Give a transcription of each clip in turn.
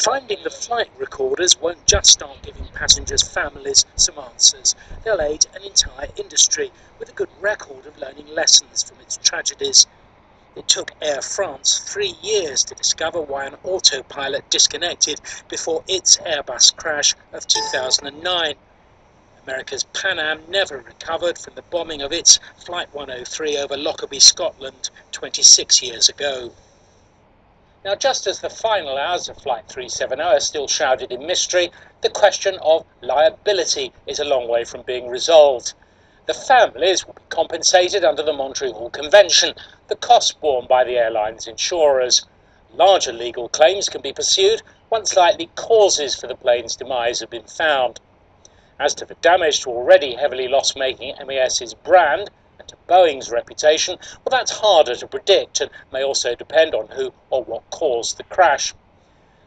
Finding the flight recorders won't just start giving passengers' families some answers. They'll aid an entire industry with a good record of learning lessons from its tragedies. It took Air France 3 years to discover why an autopilot disconnected before its Airbus crash of 2009. America's Pan Am never recovered from the bombing of its Flight 103 over Lockerbie, Scotland, 26 years ago. Now, just as the final hours of Flight 370 are still shrouded in mystery, the question of liability is a long way from being resolved. The families will be compensated under the Montreal Convention, the costs borne by the airline's insurers. Larger legal claims can be pursued once likely causes for the plane's demise have been found. As to the damage to already heavily loss-making MES's brand and to Boeing's reputation, well, that's harder to predict and may also depend on who or what caused the crash.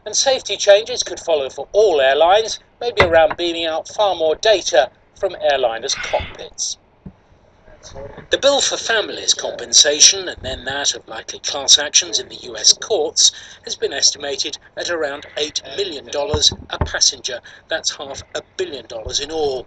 And safety changes could follow for all airlines, maybe around beaming out far more data from airliners' cockpits. The bill for families' compensation, and then that of likely class actions in the US courts, has been estimated at around $8 million a passenger. That's $500 million in all.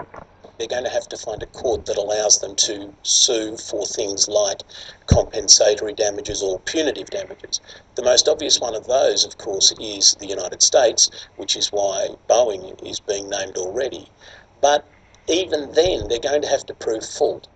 They're going to have to find a court that allows them to sue for things like compensatory damages or punitive damages. The most obvious one of those, of course, is the United States, which is why Boeing is being named already. But even then, they're going to have to prove fault.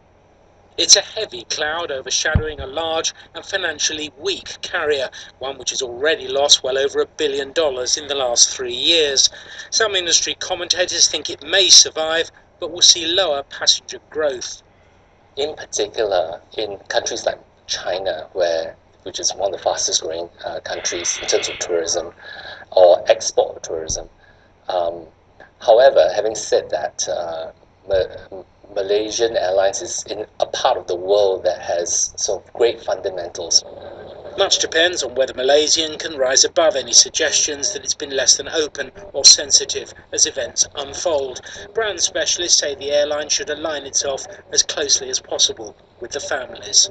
It's a heavy cloud overshadowing a large and financially weak carrier, one which has already lost well over $1 billion in the last 3 years. Some industry commentators think it may survive, but will see lower passenger growth. In particular, in countries like China, which is one of the fastest growing countries in terms of tourism or export tourism. However, having said that, Malaysian Airlines is in a part of the world that has sort of great fundamentals. Much depends on whether Malaysian can rise above any suggestions that it's been less than open or sensitive as events unfold. Brand specialists say the airline should align itself as closely as possible with the families.